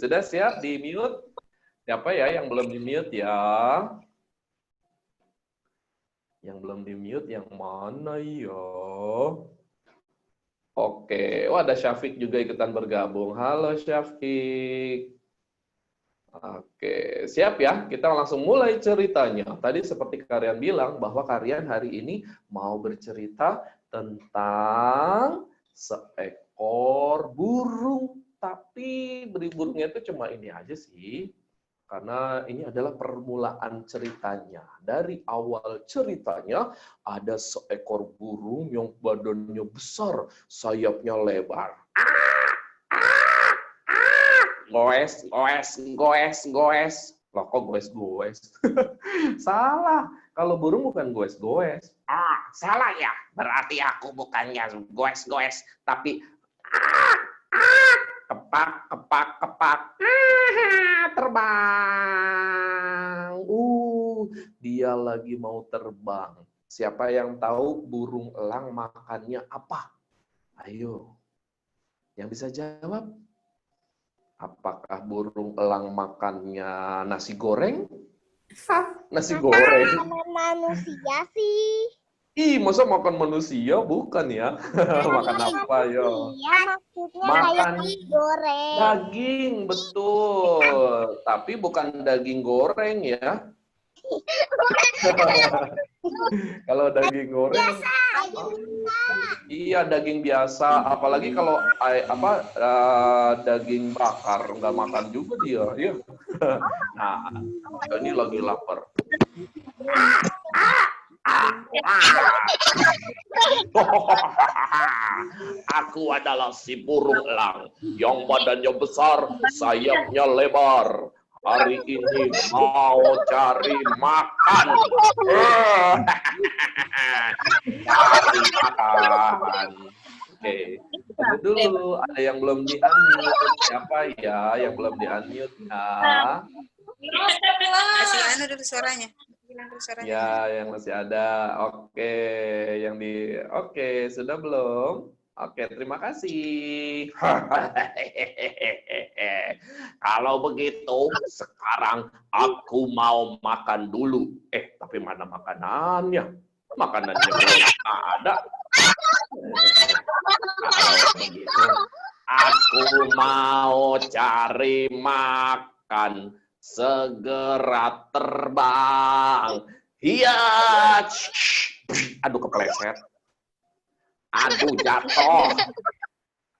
Sudah siap di mute? Siapa ya yang belum di mute ya? Yang belum di mute yang mana ya? Oke, oh ada Syafiq juga ikutan bergabung. Halo Syafiq. Oke, siap ya? Kita langsung mulai ceritanya. Tadi seperti kalian bilang bahwa kalian hari ini mau bercerita tentang seekor burung. Tapi burungnya itu cuma ini aja sih. Karena ini adalah permulaan ceritanya. Dari awal ceritanya, ada seekor burung yang badannya besar, sayapnya lebar. Goes, goes, goes, goes. Loh kok goes-goes? Salah. Kalau burung bukan goes-goes. Salah ya. Berarti aku bukannya goes-goes, tapi kepak, kepak, kepak. Terbang. Dia lagi mau terbang. Siapa yang tahu burung elang makannya apa? Ayo. Yang bisa jawab? Apakah burung elang makannya nasi goreng? Nasi goreng. Manusia sih. Ih, masa makan manusia? Bukan ya. Makan apa ya? Iya, maksudnya Makan kayak goreng. daging, betul. Tapi bukan daging goreng ya. Kalau daging goreng, iya daging biasa. Apalagi kalau daging bakar nggak makan juga dia. Iya. Nah, ini lagi lapar. Aku adalah si burung elang yang badannya besar, sayapnya lebar. Hari ini mau cari makan. Cari makan. Oke, tunggu dulu. Ada yang belum di-unmute. Siapa ya yang belum di-unmute ya? Kasih anu dulu suaranya. Ya, yang masih ada. Oke, Oke, sudah belum? Oke, terima kasih. Kalau begitu, sekarang aku mau makan dulu. Tapi mana makanannya? Makanannya belum ada. Kalau begitu, aku mau cari makan. Segera terbang. Iya. Aduh, kepleset. Aduh, jatuh.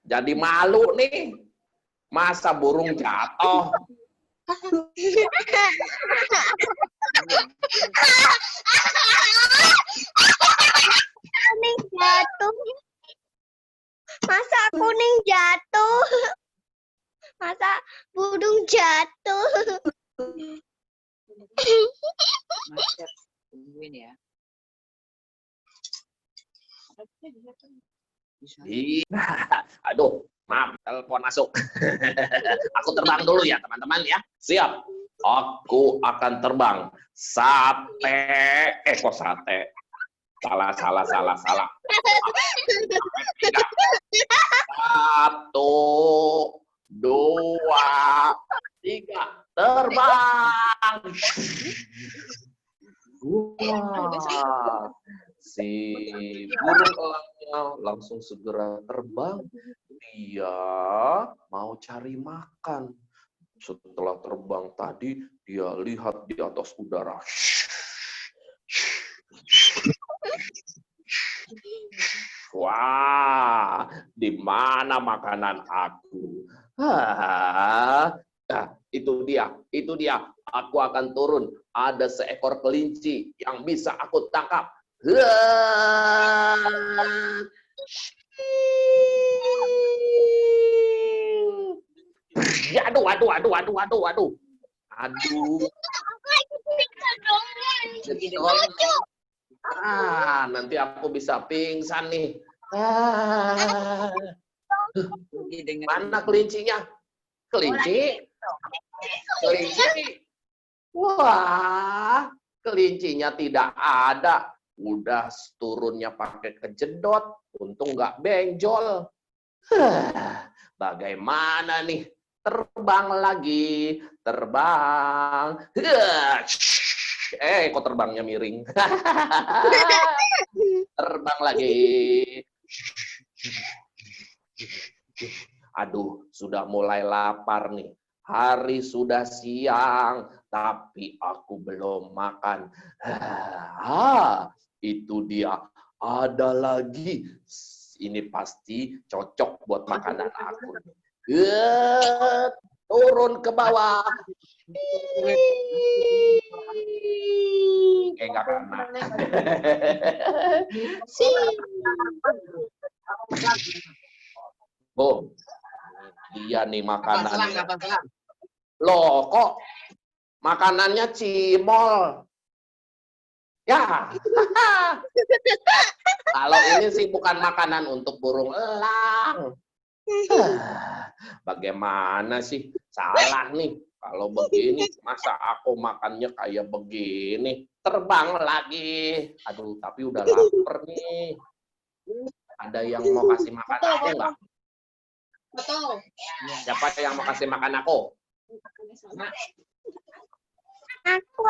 Jadi malu nih. Masa burung jatuh? Kuning jatuh. Masa kuning jatuh? Masa burung jatuh? Tungguin ya. Aduh, maaf, telepon masuk. Aku terbang dulu ya, teman-teman ya. Siap. Aku akan terbang. Sate. Kok sate? Salah. Satu, dua, tiga. Terbang. Wah, si burung elangnya langsung segera terbang. Dia mau cari makan. Setelah terbang tadi, dia lihat di atas udara. Wah, di mana makanan aku? Itu dia. Aku akan turun. Ada seekor kelinci yang bisa aku tangkap. Aduh. Nanti aku bisa pingsan nih. Mana kelincinya? Kelinci? Wah, kelincinya tidak ada. Udah turunnya pakai kejedot. Untung nggak benjol. Bagaimana nih? terbang lagi, terbang. Kok terbangnya miring? Terbang lagi. Aduh, sudah mulai lapar nih. Hari sudah siang, tapi aku belum makan. Itu dia. Ada lagi. Ini pasti cocok buat makanan aku. Turun ke bawah. Enggak kena. Oh, dia nih makanannya. Loh, kok makanannya cimol? Ya. Kalau ini sih bukan makanan untuk burung elang. Bagaimana sih? Salah nih. Kalau begini, masa aku makannya kayak begini? Terbang lagi. Aduh, tapi udah lapar nih. Ada yang mau kasih makan aku nggak? Siapa yang mau kasih makan aku? Aku.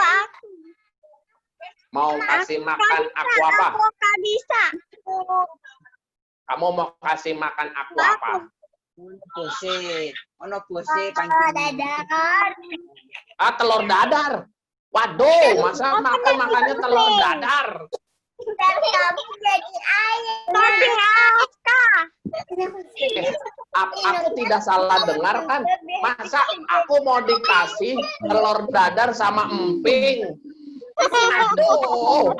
Mau kasih makan aku apa? Aku nggak bisa. Kamu mau kasih makan aku apa? Dadar. Telur dadar. Waduh, masa aku makannya telur dadar? Dan kamu jadi ayam. Tapi apa? Aku tidak salah dengar kan? Masa aku mau dikasih telur dadar sama emping? Aduh,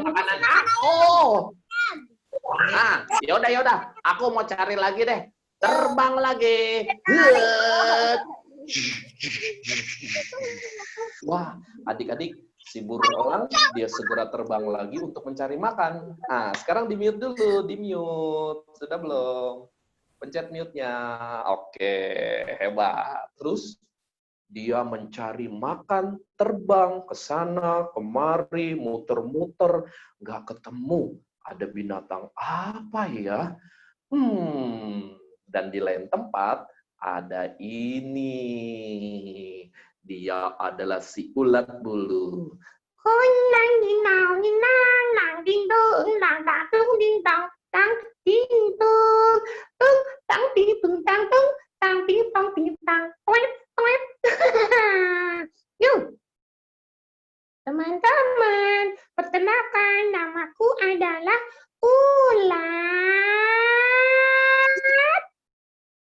makanan aku. Nah, yaudah. Aku mau cari lagi deh. Terbang lagi. Wah, adik-adik, si burung elang dia segera terbang lagi untuk mencari makan. Nah, sekarang di-mute dulu, di-mute. Sudah belum? Pencet mute-nya. Oke, hebat. Terus dia mencari makan, terbang ke sana, kemari, muter-muter, nggak ketemu. Ada binatang apa ya? Dan di lain tempat ada ini. Dia adalah si ulat bulu. Yuk, teman-teman, perkenalkan namaku adalah ulat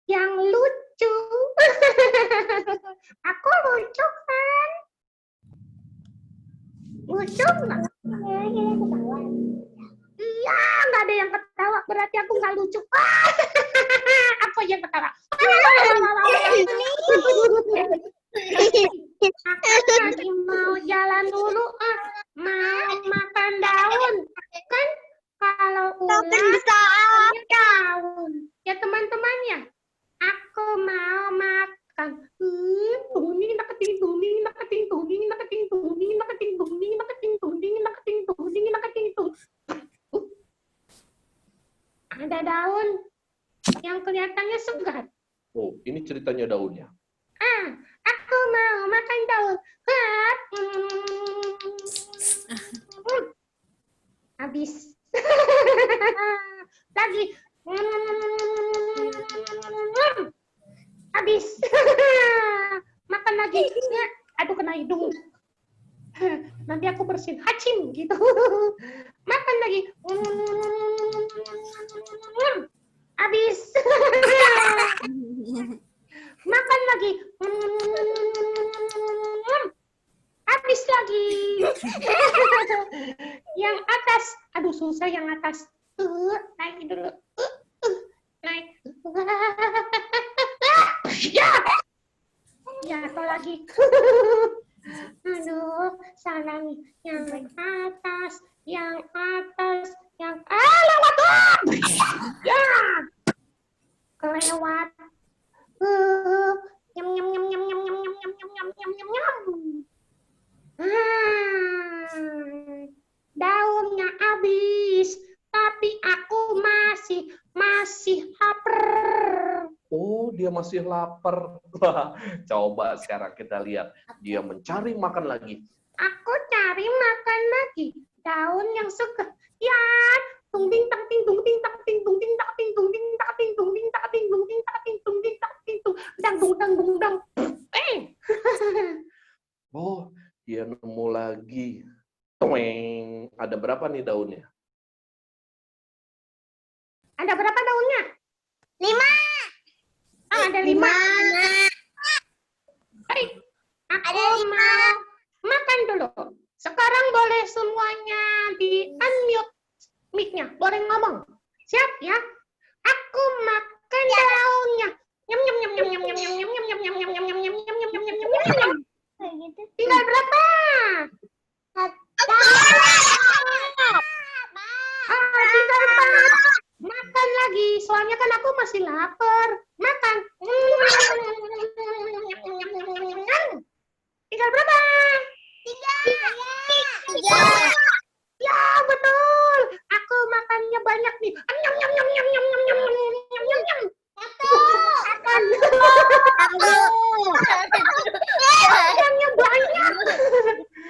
yang lucu. Aku lucu kan? Lucu nggak? Iya, nggak ada yang ketawa. Berarti aku nggak lucu. Aku yang ketawa. Aku lagi mau jalan dulu. Mau makan daun. Kan kalau ulat makannya daun. Ya teman-temannya. Aku mau makan. Ada daun yang kelihatannya segar. Oh, ini ceritanya daunnya. Aku mau makan daun. Habis. Lagi. Habis. Makan lagi. Aduh, kena hidung. Nanti aku bersihin. Hacim gitu. Makan lagi. Habis. Makan lagi. Habis lagi. Yang atas. Aduh, susah yang atas. Naik dulu. Naik. Ya. Jatuh lagi. Aduh, salah nih. Yang atas. Yang atas. Yang... lewat. Ya. Kelewat. Nyam nyam nyam nyam nyam nyam nyam nyam nyam nyam nyam nyam. Daunnya habis, tapi aku masih lapar. Oh, dia masih lapar. Wah, coba sekarang kita lihat. Dia mencari makan lagi. Aku cari makan lagi. Daun yang segar. Ya, tung ting tak ting tung ting tak ting tung ting tak ting tung ting tak ting tung ting tak ting tung ting tak ting tung ting tak ting tung dang dung dang dung dang. Oh, dia nemu lagi. Toeng. Ada berapa nih daunnya? Ada berapa daunnya? 5. Oh, ada 5. Baik, aku mau makan dulu. Sekarang boleh semuanya di unmute mic-nya. Boleh ngomong. Siap ya? Aku makan daunnya. Nyam nyam nyam nyam nyam nyam nyam nyam nyam nyam nyam nyam nyam nyam nyam nyam nyam nyam nyam nyam. Tinggal berapa? Tinggal 4. Makan lagi, soalnya kan aku masih lapar. Makan. Tinggal berapa? 3. Ya, betul. Aku makannya banyak nih. Nyam nyam nyam nyam nyam nyam nyam nyam nyam nyam. Makan. Makannya banyak.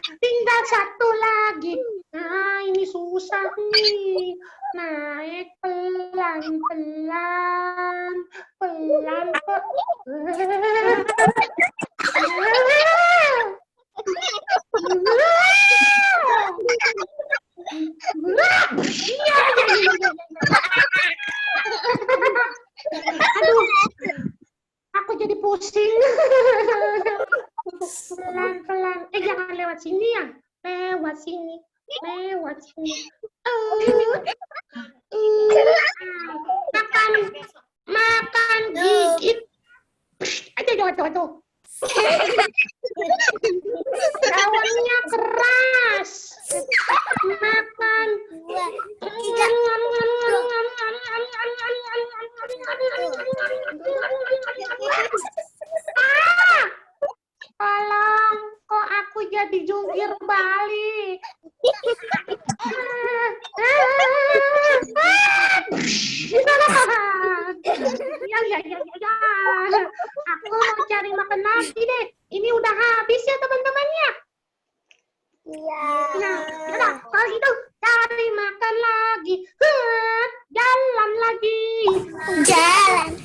Tinggal 1 lagi. Nah, ini susah nih. Naik pelan-pelan. Pelan kok. Aduh, aku jadi pusing. Pelan-pelan. Jangan lewat sini ya. Lewat sini. Lewat sini. Makan gigit. Aduh. Daunnya keras. Makan. Tolong, kok aku jadi jungkir balik? Ya. Aku mau cari makan lagi deh. Ini udah habis ya teman-temannya. Iya. Nah, kalau gitu cari makan lagi. Jalan lagi. Jalan.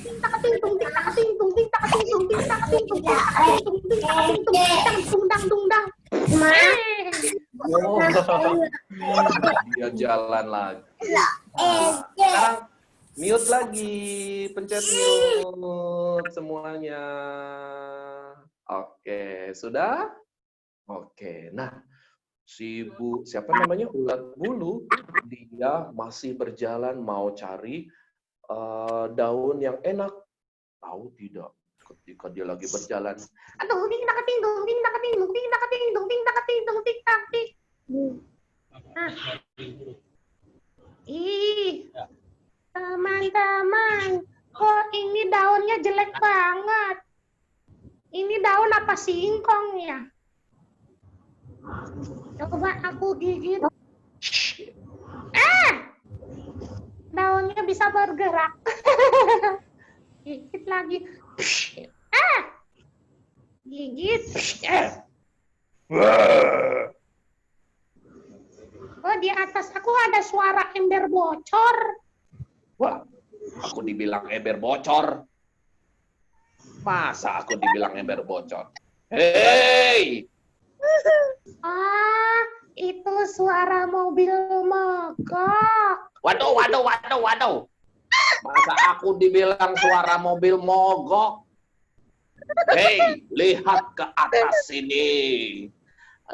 Oh, dia jalan lagi. Sekarang mute lagi, pencet mute semuanya. Oke, sudah? Oke, nah si siapa namanya ulat bulu, dia masih berjalan mau cari daun yang enak. Tahu tidak? Ketika dia lagi berjalan, Aduh, Ih, teman-teman, kok ini daunnya jelek banget. Ini daun apa singkong ya? Coba aku gigit. Daunnya bisa bergerak. Gigit lagi. Gigit. Oh, di atas aku ada suara ember bocor. wah, aku dibilang ember bocor. Masa aku dibilang ember bocor? Hei! Itu suara mobil mogok. Waduh. Masa aku dibilang suara mobil mogok? Hei, lihat ke atas sini.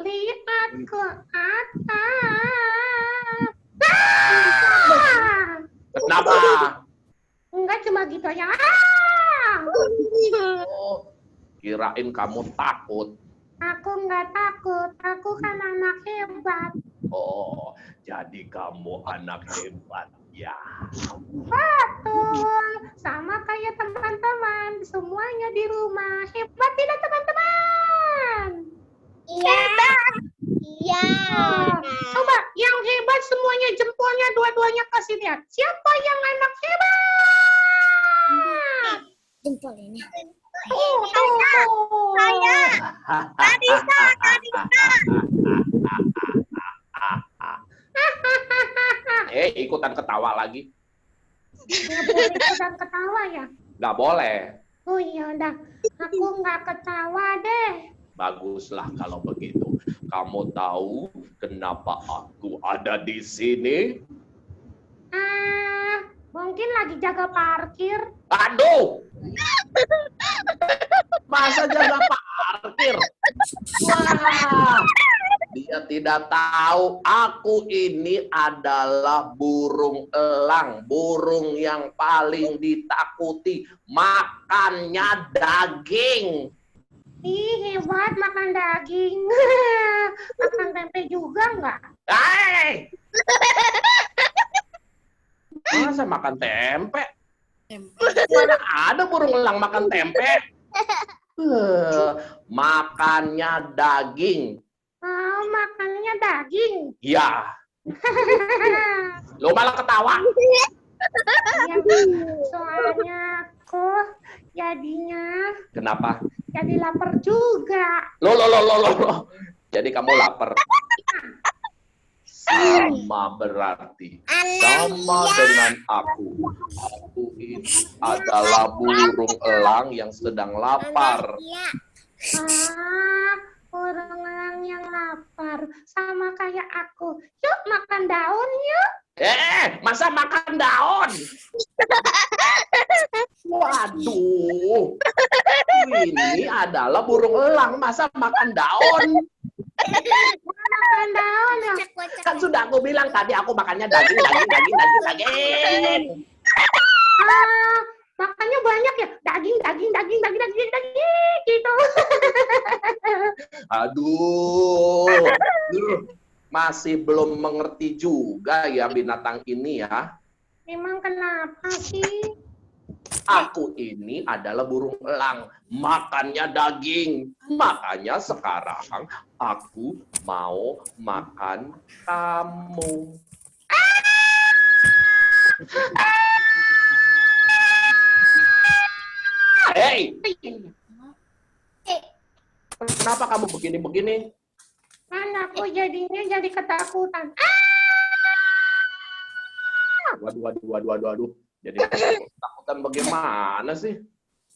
Lihat ke atas. Kenapa? Enggak cuma gitu ya. Oh, kirain kamu takut. Aku enggak takut. Aku kan anak hebat. Oh, jadi kamu anak hebat ya. Betul. Sama kayak teman-teman. Semuanya di rumah. Hebat tidak teman-teman? Iya. Iya. Coba yang hebat semuanya jempolnya dua-duanya kasih lihat. Siapa yang anak hebat? Jempol ini. Ikutan ketawa lagi. Nggak boleh ikutan ketawa ya? Nggak boleh. Oh iya udah, aku nggak ketawa deh. Baguslah kalau begitu. Kamu tahu kenapa aku ada di sini? Mungkin lagi jaga parkir. Aduh! Masa jaga parkir? Wah! Dia tidak tahu aku ini adalah burung elang, burung yang paling ditakuti, makannya daging. Ih, hebat makan daging. Makan tempe juga nggak? Hei! Masa makan tempe? Mana ada burung elang makan tempe? Makannya daging. Oh, makannya daging. Ya, lo malah ketawa. Ya, soalnya aku jadinya Kenapa? jadi lapar juga. Lo. Jadi kamu lapar. Sama berarti. Sama dengan aku. Aku ini adalah burung elang yang sedang lapar. Burung elang yang lapar. Sama kayak aku. Yuk makan daun yuk. Masa makan daun? Waduh. Ini adalah burung elang. Masa makan daun? Makan daun ya. Kan sudah aku bilang tadi aku makannya daging. Makannya banyak ya. Daging gitu. Aduh. Masih belum mengerti juga ya binatang ini ya. Emang kenapa sih? Aku ini adalah burung elang, makannya daging. Makanya sekarang aku mau makan kamu. Hei! Kenapa kamu begini-begini? Kan aku jadinya jadi ketakutan. Waduh. Jadi ketakutan bagaimana sih?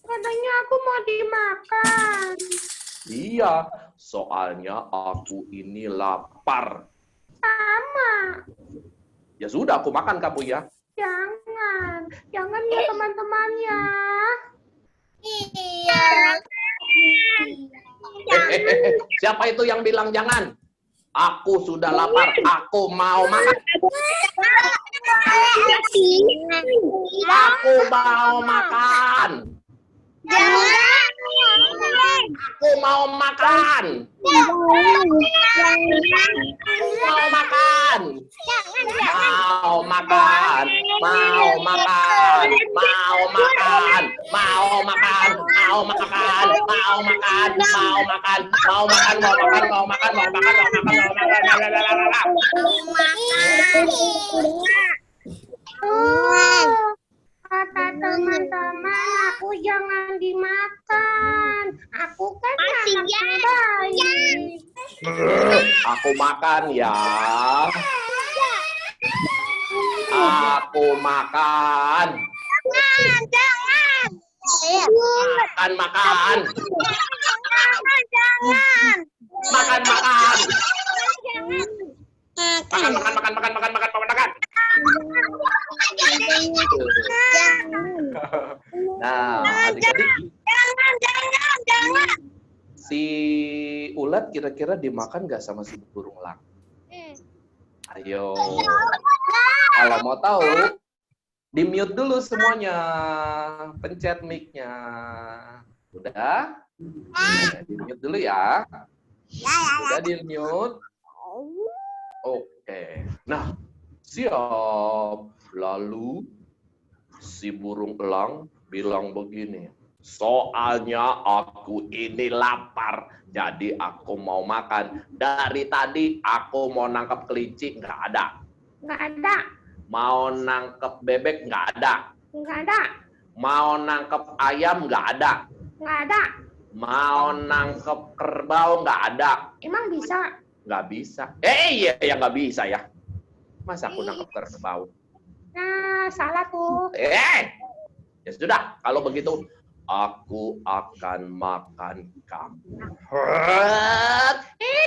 Katanya aku mau dimakan. Iya, soalnya aku ini lapar. Sama. Ya sudah, aku makan kamu ya. Jangan ya teman-teman ya. Iya. Siapa itu yang bilang jangan? Aku sudah lapar, aku mau makan. Aku mau makan. Aku mau makan. Mau makan. Mau makan. Mau makan. Mau makan. Mau makan. Mau makan. Mau makan. Mau makan. Mau makan. Mau makan. Mau makan. Mau makan. Kata teman-teman, aku jangan dimakan. Aku kan anak yang baik. Aku makan ya. Aku makan. Jangan. Makan. Jangan. Makan. Nah, adik-adik, Jangan. si ulat kira-kira dimakan nggak sama si burung elang? Ayo, kalau mau tahu, di-mute dulu semuanya, pencet mic-nya. Udah? Di-mute dulu ya. Udah di-mute? Oke. Nah, siap. Lalu si burung elang bilang begini, soalnya aku ini lapar, jadi aku mau makan. Dari tadi aku mau nangkep kelinci, nggak ada. Nggak ada. Mau nangkep bebek, nggak ada. Nggak ada. Mau nangkep ayam nggak ada. Nggak ada. Mau nangkep kerbau nggak ada. Emang bisa? Nggak bisa. Iya ya nggak bisa ya. Masa aku nangkep kerbau? Nah, salah tuh. Ya sudah. Kalau begitu, aku akan makan kamu.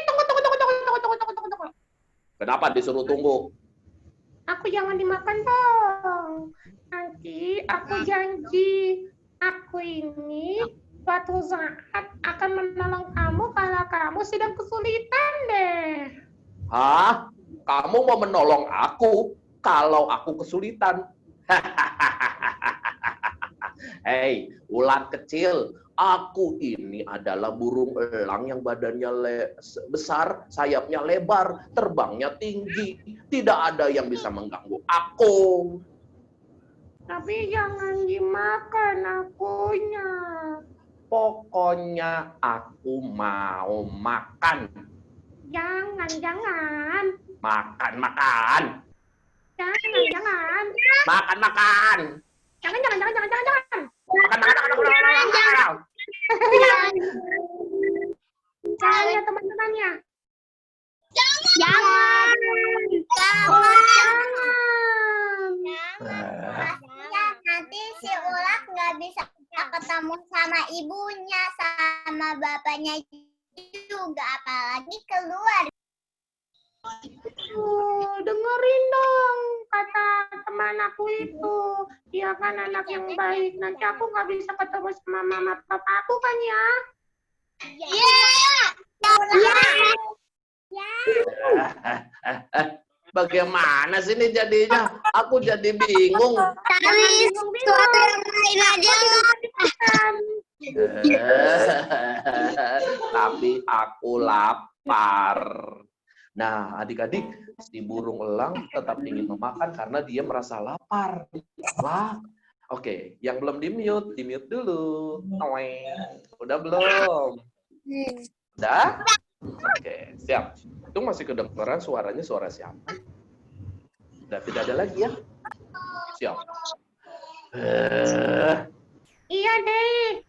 Tunggu. Kenapa disuruh tunggu? Aku jangan dimakan dong. Nanti aku janji, aku ini suatu saat akan menolong kamu kalau kamu sedang kesulitan deh. Hah? Kamu mau menolong aku kalau aku kesulitan? Hei, ulat kecil. Aku ini adalah burung elang yang badannya besar, sayapnya lebar, terbangnya tinggi. Tidak ada yang bisa mengganggu aku. Tapi jangan dimakan akunya. Pokoknya aku mau makan. Jangan. Makan. Jangan. Makan. Jangan. Makan. Saya teman-temannya. Jangan. Nanti si ulat nggak bisa ketemu sama ibunya, sama bapaknya juga, apalagi keluar. Dengerin dong kata teman aku itu. Dia kan anak yang baik. Nanti aku nggak bisa ketemu sama mama papa aku kan ya. Bagaimana sih ini jadinya? Aku jadi bingung. Cari sesuatu yang lain aja. Tapi aku lapar. Nah, adik-adik, si burung elang tetap ingin memakan karena dia merasa lapar. Wah, oke. Yang belum di-mute dulu. Udah belum? Udah? Oke, siap. Itu masih kedengaran suaranya suara siapa? Udah tidak ada lagi ya? Siap. Iya deh.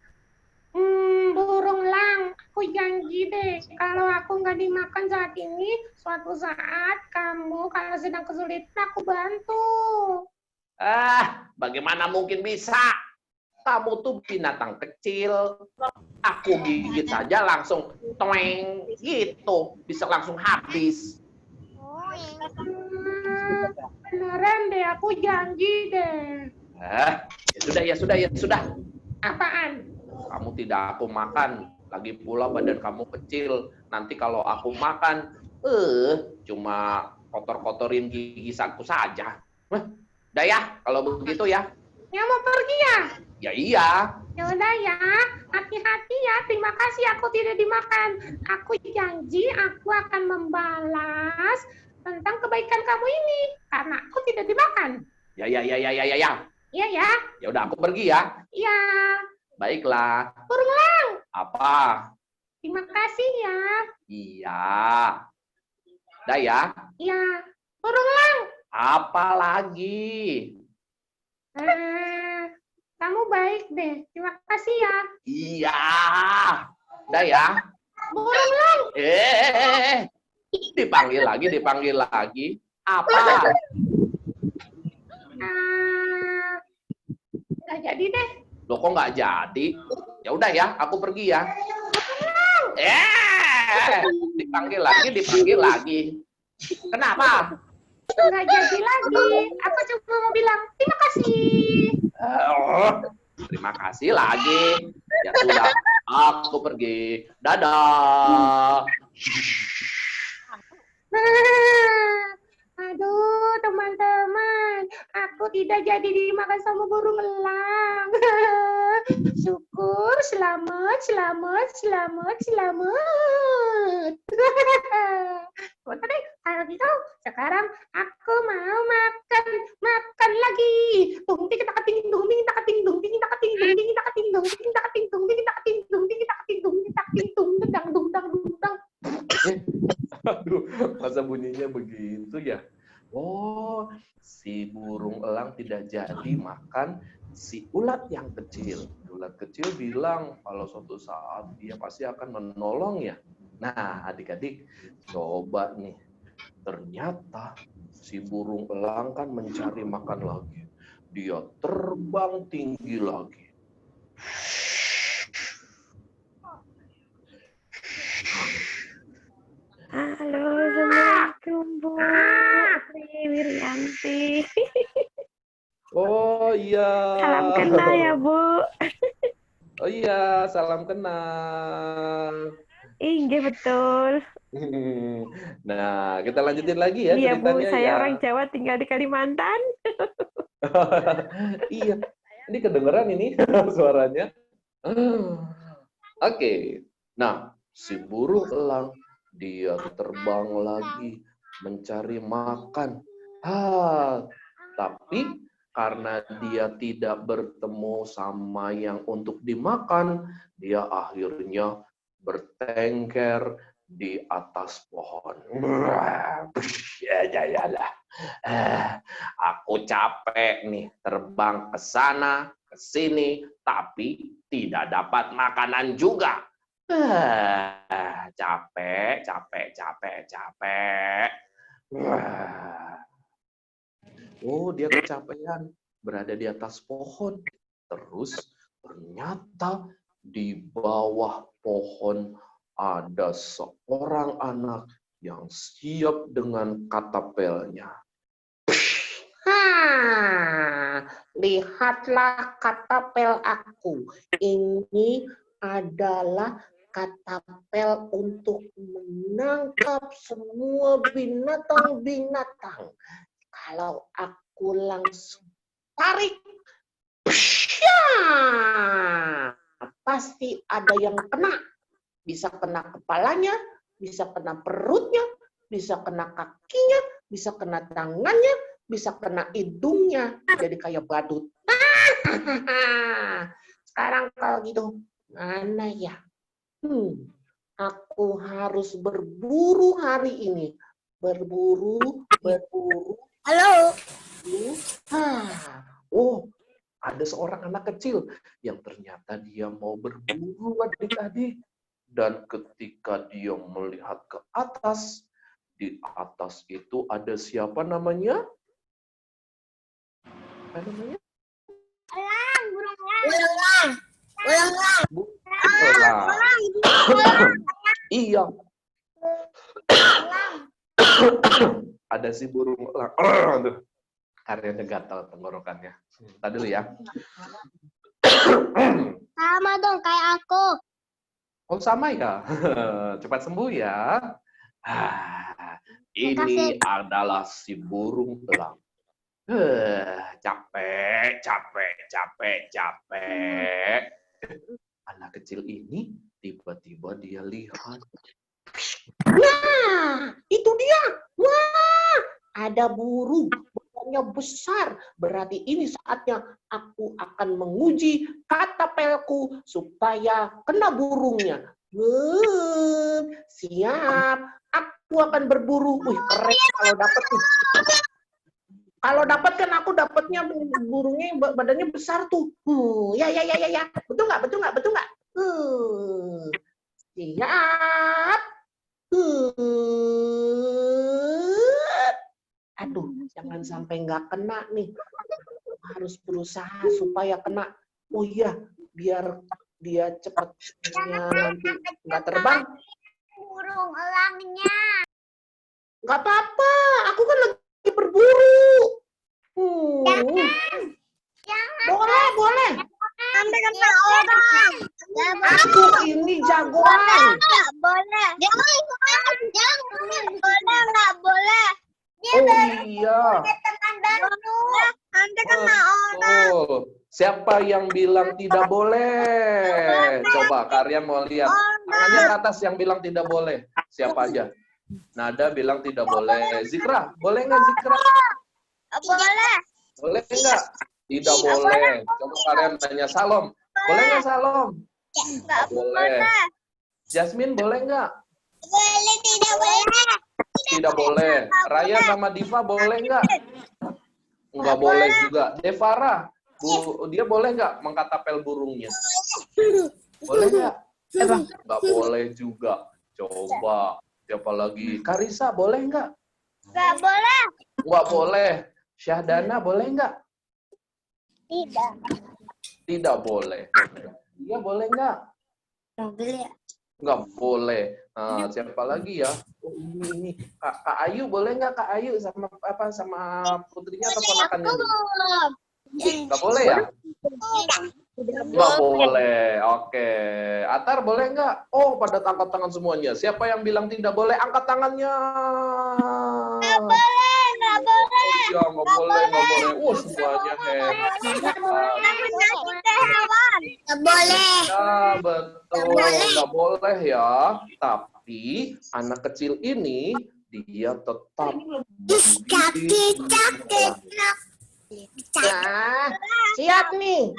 Burung elang, aku janji deh, kalau aku nggak dimakan saat ini, suatu saat kamu kalau sedang kesulitan aku bantu. Bagaimana mungkin bisa? Kamu tuh binatang kecil. Aku gigit saja langsung toeng gitu, bisa langsung habis. Beneran deh, aku janji deh. Ya sudah. Apaan? Kamu tidak aku makan. Lagi pula badan kamu kecil. Nanti kalau aku makan, cuma kotor-kotorin gigisanku saja. Udah ya, kalau begitu ya. Ya mau pergi ya? Ya iya. Ya udah ya, hati-hati ya. Terima kasih aku tidak dimakan. Aku janji aku akan membalas tentang kebaikan kamu ini karena aku tidak dimakan. Ya. Iya ya. Ya udah aku pergi ya. Iya. Baiklah. Burung elang. Apa? Terima kasih ya. Iya. Udah ya. Iya. Burung elang. Apa lagi? Kamu baik deh. Terima kasih ya. Iya. Udah ya. Burung elang. Dipanggil lagi. Apa? Nggak jadi deh. Loh kok nggak jadi? Ya udah ya, aku pergi ya. Dipanggil lagi. Kenapa? Nggak jadi lagi. Aku cuma mau bilang terima kasih. Terima kasih lagi. Ya sudah, aku pergi. Dadah. Aduh, teman-teman, aku tidak jadi dimakan sama burung elang. Syukur, selamat. Udah deh, kalau gitu, sekarang aku mau makan lagi. Dung ting tak ting dung ting tak ting dung ting tak ting dung ting tak ting dung ting tak ting dung ting tak ting dung ting tak ting dung ting tak ting dung dang. Aduh, masa bunyinya begitu ya? Oh, si burung elang tidak jadi makan si ulat yang kecil. Ulat kecil bilang kalau suatu saat dia pasti akan menolongnya. Nah, adik-adik, coba nih. Ternyata si burung elang kan mencari makan lagi. Dia terbang tinggi lagi. Halo, Assalamualaikum Bu Wirianti. Oh iya. Salam kenal ya Bu. Oh iya, salam kenal. Iya betul. Nah, kita lanjutin lagi ya Iya Bu, ceritanya saya ya. orang Jawa tinggal di Kalimantan. Iya, ini kedengeran ini suaranya. Oke, nah si burung elang dia terbang lagi mencari makan. Tapi karena dia tidak bertemu sama yang untuk dimakan, dia akhirnya bertengker di atas pohon. Ya. Aku capek nih terbang ke sana, ke sini, tapi tidak dapat makanan juga. Capek. Oh, dia kecapean berada di atas pohon. Terus ternyata di bawah pohon ada seorang anak yang siap dengan katapelnya. Lihatlah katapel aku. Ini adalah katapel untuk menangkap semua binatang-binatang. Kalau aku langsung tarik, pasti ada yang kena. Bisa kena kepalanya, bisa kena perutnya, bisa kena kakinya, bisa kena tangannya, bisa kena hidungnya. Jadi kayak badut. Sekarang kalau gitu, mana ya? Aku harus berburu hari ini. Berburu. Halo. Oh, ada seorang anak kecil yang ternyata dia mau berburu adik-adik. Dan ketika dia melihat ke atas, di atas itu ada siapa namanya? Apa namanya? Elang. Iya. Ada si burung elang. Aduh, karyanya gatal tenggorokannya. Tadi dulu ya. Sama dong kayak aku. Oh, sama ya? Cepat sembuh ya. Ini adalah si burung elang. Capek. Anak kecil ini tiba-tiba dia lihat. Nah, itu dia. Wah, ada burung. Burungnya besar. Berarti ini saatnya aku akan menguji katapelku supaya kena burungnya. Siap. Aku akan berburu. Wih, keren kalau dapat tuh. Kalau dapat kan aku dapatnya burungnya badannya besar tuh. Ya. Betul nggak? Siap. Aduh, jangan sampai nggak kena nih. Harus berusaha supaya kena. Oh iya, biar dia cepatnya nanti nggak terbang. Burung elangnya. Nggak apa-apa, aku kan lagi berburu. Jangan. Boleh. Sampai kena orang. Aku ini jagoan. Nggak boleh. Nggak boleh. Oh iya. Teman baru. Nanti kena orang. Betul. Siapa yang bilang tidak boleh? Coba kalian mau lihat. Tangannya ke atas yang bilang tidak boleh. Siapa aja? Nada bilang tidak boleh. Zikra, boleh nggak Zikra? Boleh. Boleh nggak? Tidak boleh. Coba kalian tanya Salom. Boleh nggak Salom? Nggak Boleh. Jasmine boleh nggak? Boleh, tidak boleh. Tidak boleh. Raya sama Diva boleh nggak? Nggak boleh juga. Devara, Dia boleh nggak mengkatapel burungnya? Boleh nggak? Nggak boleh juga. Coba. Siapa lagi? Karisa boleh nggak? Nggak boleh. Nggak boleh. Syahdana boleh nggak? Tidak. Tidak boleh. Dia boleh nggak? Nggak boleh. Nah, siapa lagi ya? Oh, ini. Kak Ayu boleh nggak? Kak Ayu sama putrinya atau ponakannya dulu? Nggak boleh ya? Nggak boleh. Oke. Atar boleh nggak? Oh, pada angkat tangan semuanya. Siapa yang bilang tidak boleh? Angkat tangannya. Nggak boleh. Nggak boleh. Ya, nggak boleh, nggak boleh. Semuanya hebat. Nggak boleh. Ya, betul. Nggak boleh ya. Tapi anak kecil ini dia tetap Siap nih.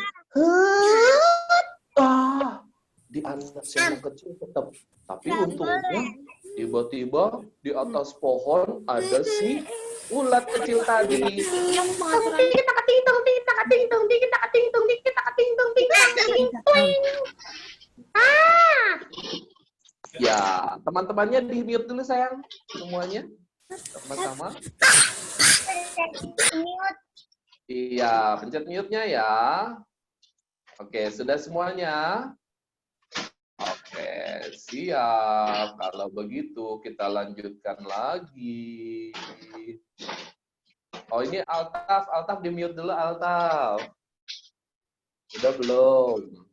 Di anak kecil tetap. Tapi untungnya tiba-tiba di atas pohon ada si ulat kecil tadi. Ya, teman-temannya di mute dulu sayang, semuanya sama-sama. Iya, pencet mute-nya ya. Oke, sudah semuanya. Oke, siap. Kalau begitu kita lanjutkan lagi. Oh, ini Altaf di mute dulu Altaf. Sudah belum?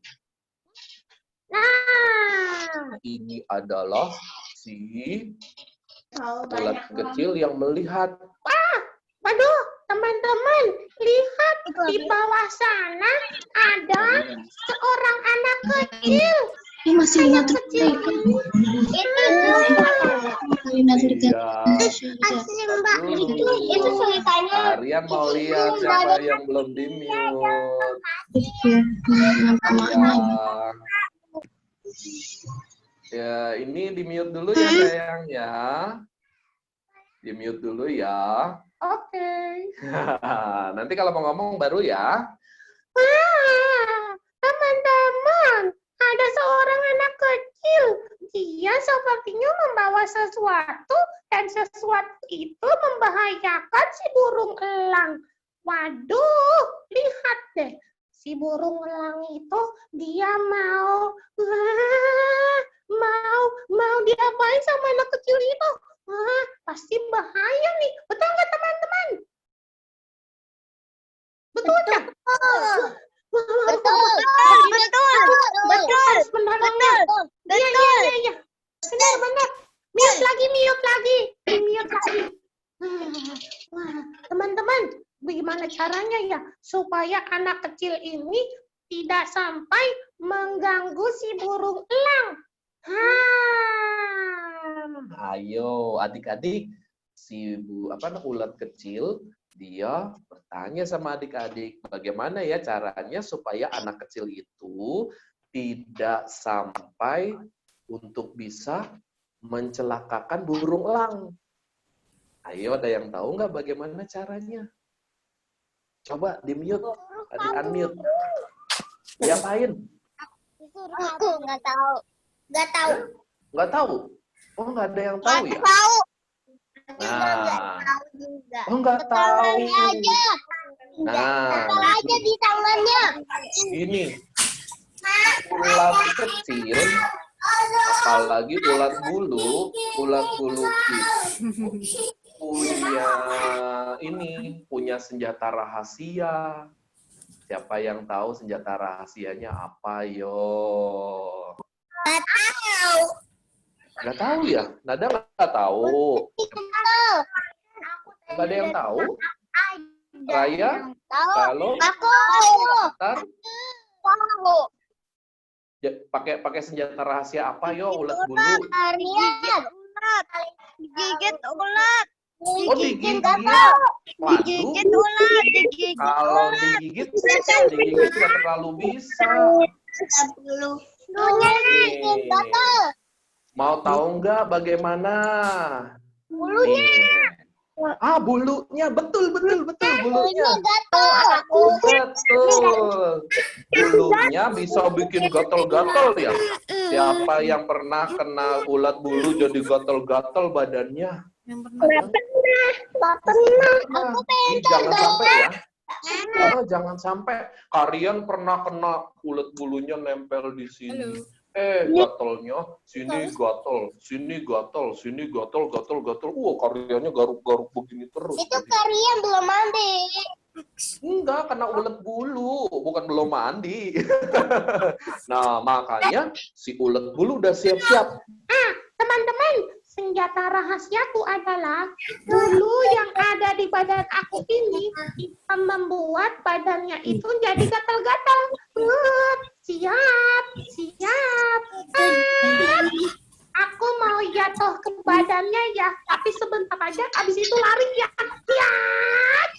Ini adalah si ulat kecil yang melihat. Waduh, teman-teman, lihat di bawah sana ada seorang anak kecil. Ini masih ingat Kecil ini. Itu ceritanya. Kalian mau lihat siapa yang belum di mute? Ya, ini di mute dulu ya sayang ya. Di mute dulu ya. Oke. Nanti kalau mau ngomong baru ya. Teman-teman, ada seorang anak kecil. Dia sepertinya membawa sesuatu dan sesuatu itu membahayakan si burung elang. Waduh, lihat deh. Si burung elang itu dia mau diapain sama anak kecil itu? Pasti bahaya nih. Betul nggak teman-teman? Betul nggak? Betul. Harus menolongnya. Iya. Benar. Mute lagi. Teman-teman, bagaimana caranya ya supaya anak kecil ini tidak sampai mengganggu si burung elang? Ayo, adik-adik, si ulat kecil dia bertanya sama adik-adik, bagaimana ya caranya supaya anak kecil itu tidak sampai untuk bisa mencelakakan burung elang. Ayo, ada yang tahu nggak bagaimana caranya? Coba di-mute, di-unmute. Diapain? Aku nggak tahu. Nggak tahu? Oh, nggak ada yang tahu ya? Nah, oh nggak tahu. Nah, Aja di tangannya. ini ulat kecil, apalagi ulat bulu itu punya senjata rahasia. Siapa yang tahu senjata rahasianya apa, yo? Nggak tahu ya? Nada nggak tahu. Nggak ada yang tahu? Raya? Kalau? Tar? Pakai senjata rahasia apa, yo? Ulat bulu? Digigit ulat. Oh, digigit. Digigit ulat. Kalau digigit nggak terlalu bisa. Mau tahu nggak bagaimana? Bulunya. Bulunya, betul bulunya. Aku. Betul. Bulunya bisa bikin gatal-gatal ya. Siapa yang pernah kena ulat bulu jadi gatal-gatal badannya? Yang pernah. Nggak pernah. Aku pengen Jangan coba. sampai ya. Jangan sampai kalian pernah kena ulat bulunya nempel di sini. Gatalnya sini gatal. Karyanya garuk-garuk begini terus. Itu kalian belum mandi. Enggak, kena ulet bulu, bukan belum mandi. Nah, makanya si ulet bulu udah siap-siap. Teman-teman, senjata rahasiaku adalah bulu yang ada di badan aku ini membuat badannya itu jadi gatal-gatal. Siap. Aku mau jatuh ke badannya ya, tapi sebentar aja, habis itu lari ya. Siap.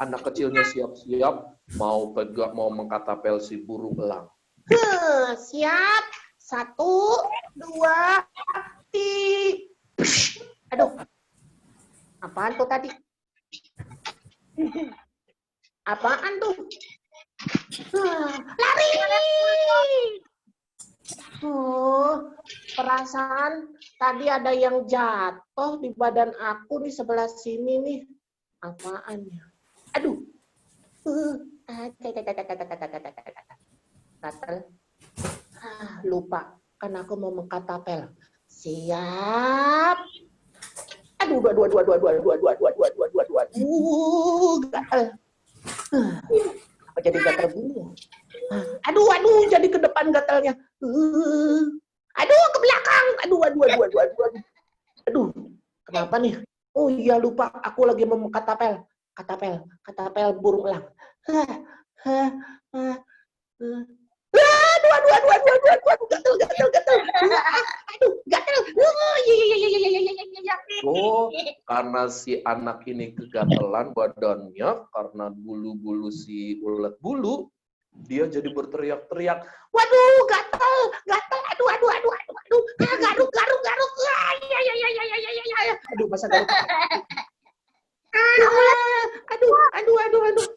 Anak kecilnya siap-siap mau mengkatapel si burung elang. Siap. 1, 2, 3. Aduh. Apaan tuh tadi? Apaan tuh? Lari! Perasaan tadi ada yang jatuh di badan aku di sebelah sini nih. Apaan ya? Aduh. Gatel. Lupa, kan aku mau mengkatapel. Siap. Aduh, gatel. Apa jadi gatel gini? Aduh, jadi ke depan gatelnya. Aduh, ke belakang. Aduh, kenapa nih? Oh iya, lupa. Aku lagi mau mengkatapel. Katapel burung elang. Gatel. Karena si anak ini kegatelan badannya karena bulu-bulu si ulet bulu, dia jadi berteriak-teriak. Waduh, gatel. Aduh. Garuk. Aduh, masa garuk. Aduh.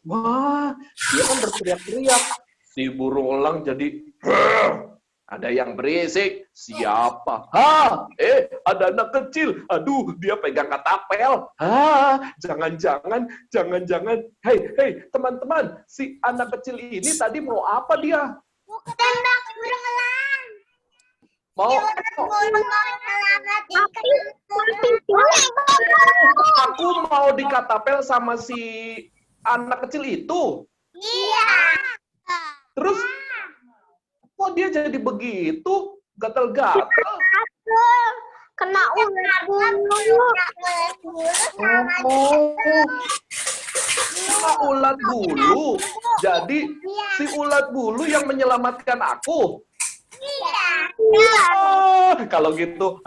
Wah, dia kan berteriak-teriak. Si burung elang jadi ada yang berisik. Siapa? Ada anak kecil. Aduh, dia pegang katapel. Jangan. Hei, teman-teman. Si anak kecil ini tadi mau apa dia? Mau ketembak burung elang. Mau? Aku mau dikatapel sama si anak kecil itu. Iya. Terus, kok dia jadi begitu? Gatal-gatal. Kena ulat bulu. Kena ulat bulu. Jadi, si ulat bulu yang menyelamatkan aku. Kalau gitu,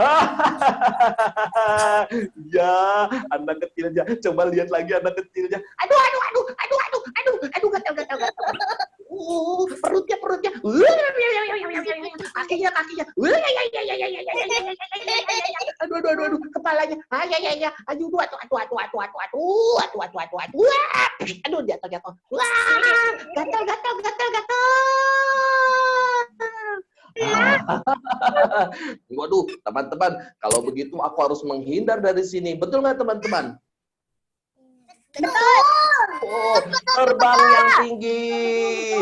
ya anak kecilnya. Coba lihat lagi anak kecilnya. Aduh, gatel. Perutnya. Kakinya. Aduh, kepalanya. Aduh, aduh, jatuh. Wah, gatel. Waduh, teman-teman, kalau begitu aku harus menghindar dari sini. Betul nggak, teman-teman? Betul. Oh, terbang yang tinggi.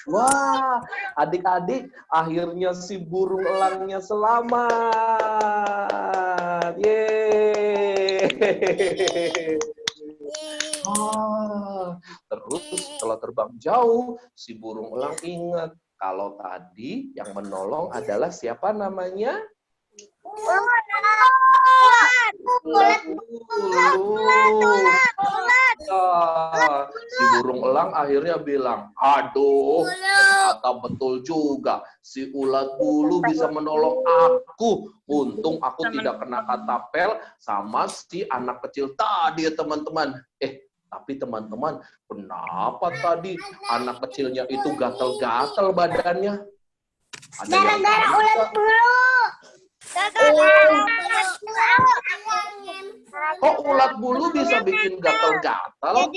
Wah, adik-adik, akhirnya si burung elangnya selamat. Yeay. Terus setelah terbang jauh, si burung elang ingat kalau tadi yang menolong adalah siapa namanya? Ulat bulu. Si burung elang akhirnya bilang, aduh, ternyata betul juga. Si ulat bulu bisa menolong aku. Untung aku tidak kena katapel sama si anak kecil tadi ya teman-teman. Tapi teman-teman, kenapa tadi anak kecilnya itu gatal-gatal badannya? Gara-gara ulat bulu. Kok ulat bulu bisa bikin gatal-gatal?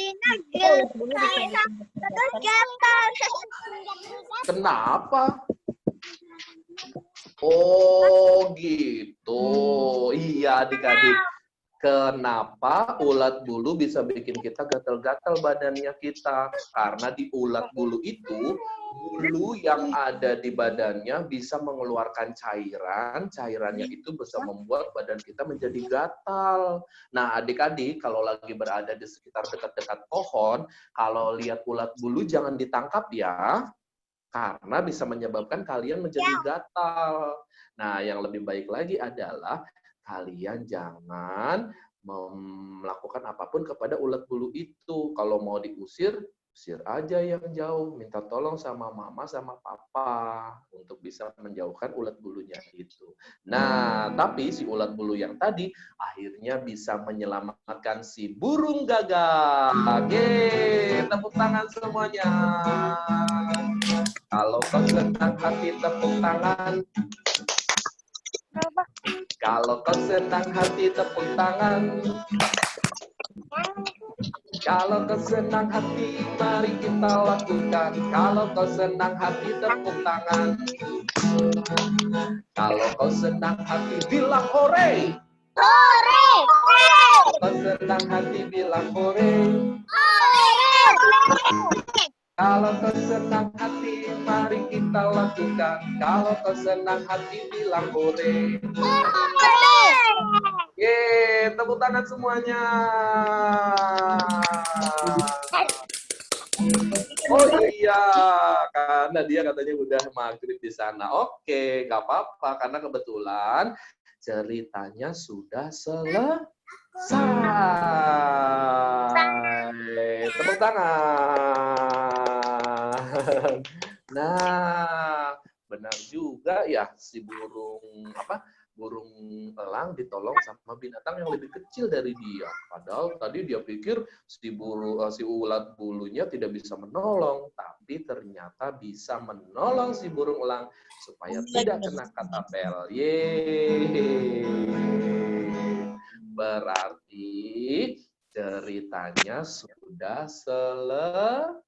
Kenapa? Oh gitu. Iya adik-adik. Kenapa ulat bulu bisa bikin kita gatal-gatal badannya kita? Karena di ulat bulu itu, bulu yang ada di badannya bisa mengeluarkan cairan. Cairannya itu bisa membuat badan kita menjadi gatal. Nah adik-adik, kalau lagi berada di sekitar dekat-dekat pohon, kalau lihat ulat bulu jangan ditangkap ya. Karena bisa menyebabkan kalian menjadi gatal. Nah, yang lebih baik lagi adalah kalian jangan melakukan apapun kepada ulat bulu itu. Kalau mau diusir, usir aja yang jauh. Minta tolong sama mama sama papa untuk bisa menjauhkan ulat bulunya itu. Nah, tapi si ulat bulu yang tadi akhirnya bisa menyelamatkan si burung gagak. Yeay, tepuk tangan semuanya. Kalau kau senang hati, tepuk tangan. Kalau kau senang hati, tepuk tangan. Kalau kau senang hati, mari kita lakukan. Kalau kau senang hati, tepuk tangan. Kalau kau senang hati, bilang hore. Hore! Kalau kau senang hati, bilang hore. Kalau kau senang hati, mari kita lakukan. Kalau kau senang hati, bilang hore. Yeay, tepuk tangan semuanya. Oh iya, karena dia katanya udah maghrib di sana. Oke, nggak apa-apa, karena kebetulan ceritanya sudah selesai. Tepuk tangan. Nah, benar juga ya si burung elang ditolong sama binatang yang lebih kecil dari dia. Padahal tadi dia pikir si ulat bulunya tidak bisa menolong, tapi ternyata bisa menolong si burung elang supaya tidak kena katapel. Yeay. Berarti ceritanya sudah selesai.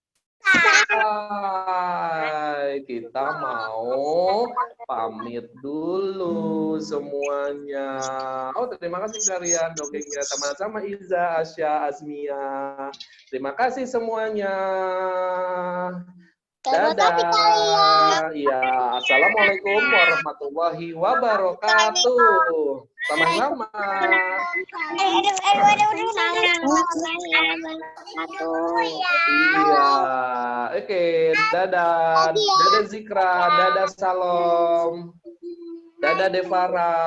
Kita mau pamit dulu semuanya. Oh, terima kasih kalian dongengnya sama-sama Iza, Asya, Azmia. Terima kasih semuanya. Dadah. Iya, assalamualaikum warahmatullahi wabarakatuh. Sama-sama. Iya. Oke, dadah. Dadah Zikra, dadah Salom. Dadah Devara.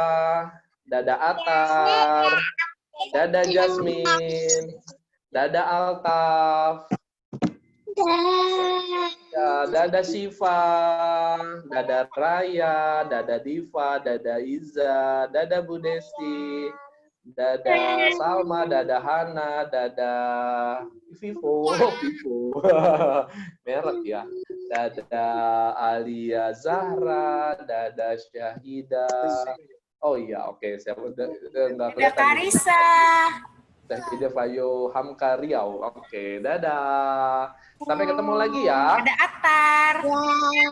Dadah Atar. Dadah Jasmine. Dadah Altaf. Ya, dadah Syifa, dadah Raya, dadah Diva, dadah Iza, dadah Bu Desti, dadah Salma, dadah Hana, dadah Vivo, merek ya, dadah Alia Zahra, dadah Syahida. Oh iya, oke, saya udah nggak kelihatan. Karisa. Teh Ida Fayo Hamka Riau. Oke, dadah. Sampai ketemu lagi ya. Ada Atar.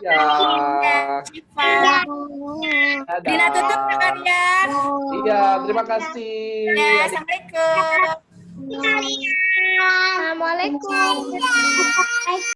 Ya. Syifa. Dadah. Dina tutup ya kalian. Iya, terima kasih. Ya, assalamualaikum. Assalamualaikum.